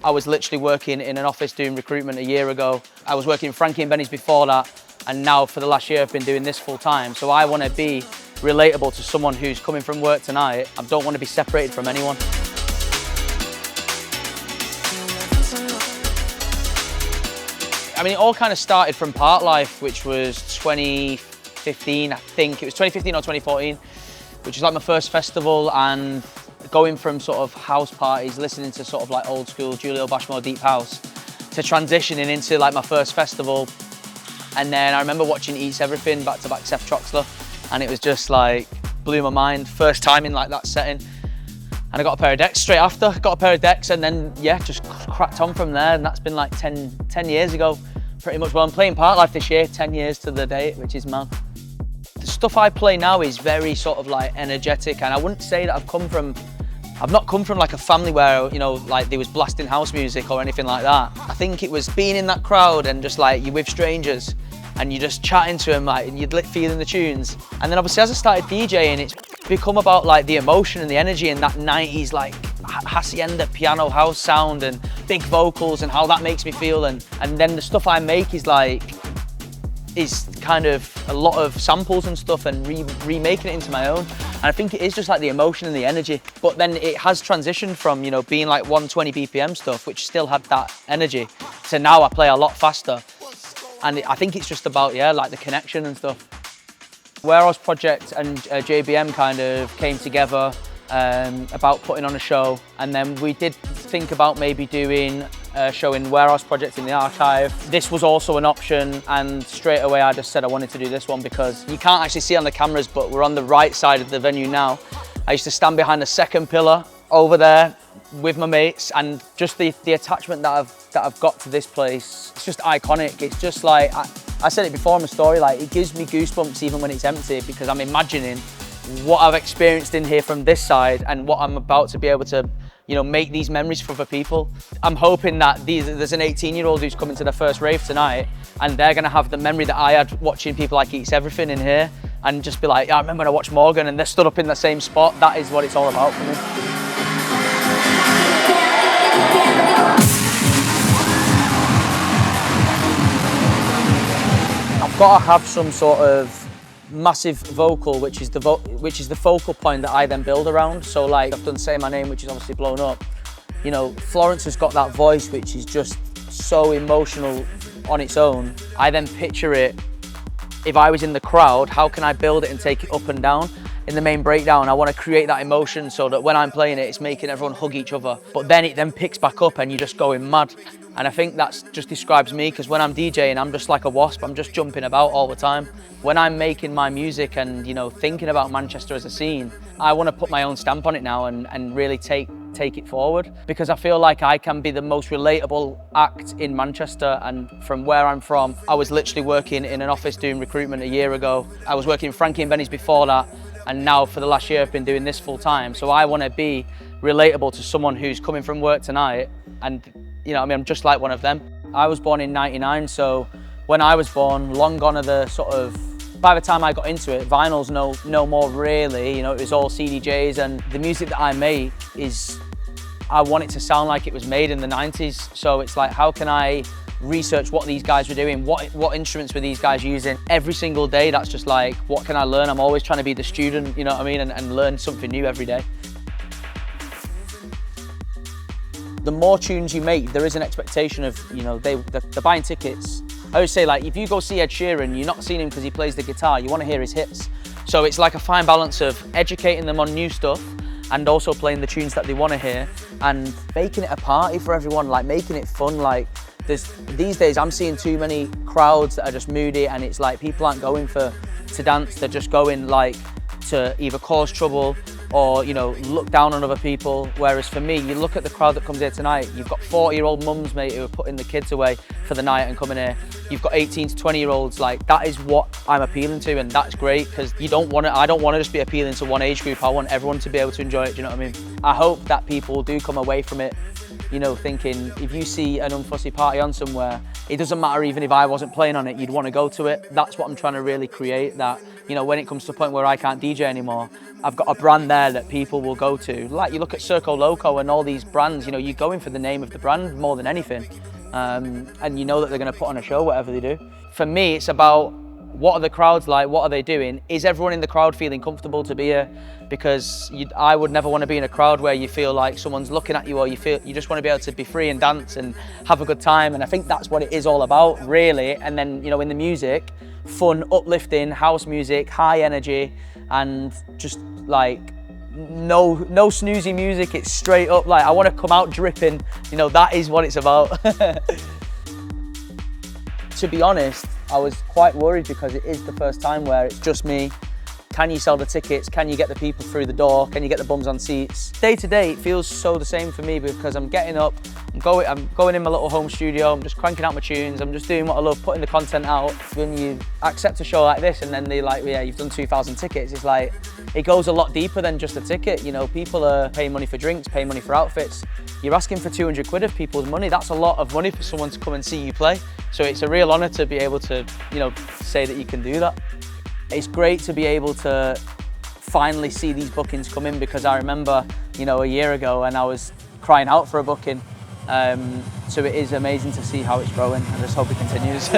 I was literally working in an office doing recruitment a year ago. I was working in Frankie and Benny's before that, and now for the last year I've been doing this full time. So I want to be relatable to someone who's coming from work tonight. I don't want to be separated from anyone. I mean, it all kind of started from Park Life, which was 2015, I think. It was 2015 or 2014, which was like my first festival, and going from sort of house parties, listening to sort of like old school Julio Bashmore deep house, to transitioning into like my first festival. And then I remember watching Eats Everything back to back Seth Troxler, and it was just like, blew my mind. First time in like that setting. And I got a pair of decks straight after, and then yeah, just cracked on from there. And that's been like 10 years ago, pretty much. Well, I'm playing Park Life this year, 10 years to the date, which is mad. The stuff I play now is very sort of like energetic, and I wouldn't say that I've not come from like a family where, you know, like there was blasting house music or anything like that. I think it was being in that crowd and just like you're with strangers and you're just chatting to them, like, and you're feeling the tunes. And then obviously as I started DJing, it's become about like the emotion and the energy and that 90s like hacienda piano house sound and big vocals and how that makes me feel. And then the stuff I make is kind of a lot of samples and stuff and remaking it into my own. And I think it is just like the emotion and the energy. But then it has transitioned from, you know, being like 120 BPM stuff, which still had that energy, to now I play a lot faster. And I think it's just about, yeah, like the connection and stuff. Warehouse Project and JBM kind of came together about putting on a show, and then we did think about maybe doing a show in Warehouse Project in the archive. This was also an option, and straight away I just said I wanted to do this one because you can't actually see on the cameras, but we're on the right side of the venue now. I used to stand behind the second pillar over there with my mates, and just the attachment that I've got to this place, it's just iconic. It's just like, I said it before in my story, like it gives me goosebumps even when it's empty, because I'm imagining what I've experienced in here from this side and what I'm about to be able to, you know, make these memories for other people. I'm hoping that there's an 18-year-old who's coming to their first rave tonight, and they're gonna have the memory that I had watching people like Eats Everything in here, and just be like, yeah, I remember when I watched Morgan and they stood up in the same spot. That is what it's all about for me. I've got to have some sort of massive vocal, which is the focal point that I then build around. So like I've done Say My Name, which is obviously blown up. You know, Florence has got that voice which is just so emotional on its own. I then picture it, if I was in the crowd, how can I build it and take it up and down? In the main breakdown, I want to create that emotion so that when I'm playing it, it's making everyone hug each other. But then it then picks back up and you're just going mad. And I think that just describes me, because when I'm DJing, I'm just like a wasp. I'm just jumping about all the time. When I'm making my music and, you know, thinking about Manchester as a scene, I want to put my own stamp on it now and really take it forward, because I feel like I can be the most relatable act in Manchester. And from where I'm from, I was literally working in an office doing recruitment a year ago. I was working in Frankie and Benny's before that, and now for the last year I've been doing this full time. So I want to be relatable to someone who's coming from work tonight, and you know, I mean, I'm just like one of them. I was born in '99, so when I was born, long gone are the sort of, by the time I got into it, vinyl's no more really, you know, it was all CDJs, and the music that I make is, I want it to sound like it was made in the 90s. So it's like, how can I research what these guys were doing, what instruments were these guys using? Every single day, that's just like, what can I learn? I'm always trying to be the student, you know what I mean, and learn something new every day. The more tunes you make, there is an expectation of, you know, they're buying tickets. I always say, like, if you go see Ed Sheeran, you're not seeing him because he plays the guitar, you want to hear his hits. So it's like a fine balance of educating them on new stuff and also playing the tunes that they want to hear and making it a party for everyone, like making it fun. Like, these days I'm seeing too many crowds that are just moody, and it's like people aren't going to dance, they're just going like to either cause trouble or, you know, look down on other people. Whereas for me, you look at the crowd that comes here tonight, you've got 40-year-old mums, mate, who are putting the kids away for the night and coming here. You've got 18 to 20-year-olds, like, that is what I'm appealing to, and that's great, because I don't want to just be appealing to one age group. I want everyone to be able to enjoy it, do you know what I mean? I hope that people do come away from it you know, thinking if you see an Unfussy party on somewhere, it doesn't matter even if I wasn't playing on it, you'd want to go to it. That's what I'm trying to really create, that, you know, when it comes to a point where I can't DJ anymore, I've got a brand there that people will go to. Like you look at Circo Loco and all these brands, you know, you're going for the name of the brand more than anything. And you know that they're going to put on a show, whatever they do. For me, it's about what are the crowds like, what are they doing? Is everyone in the crowd feeling comfortable to be here? Because I would never want to be in a crowd where you feel like someone's looking at you, or you just want to be able to be free and dance and have a good time. And I think that's what it is all about, really. And then, you know, in the music, fun, uplifting, house music, high energy, and just like no snoozy music. It's straight up, like I want to come out dripping, you know, that is what it's about. To be honest, I was quite worried because it is the first time where it's just me. Can you sell the tickets? Can you get the people through the door? Can you get the bums on seats? Day to day, it feels so the same for me because I'm getting up, I'm going in my little home studio, I'm just cranking out my tunes, I'm just doing what I love, putting the content out. When you accept a show like this and then they're like, yeah, you've done 2,000 tickets, it's like, it goes a lot deeper than just a ticket. You know, people are paying money for drinks, paying money for outfits. You're asking for 200 quid of people's money. That's a lot of money for someone to come and see you play. So it's a real honor to be able to, you know, say that you can do that. It's great to be able to finally see these bookings come in, because I remember, you know, a year ago and I was crying out for a booking. So it is amazing to see how it's growing. I just hope it continues.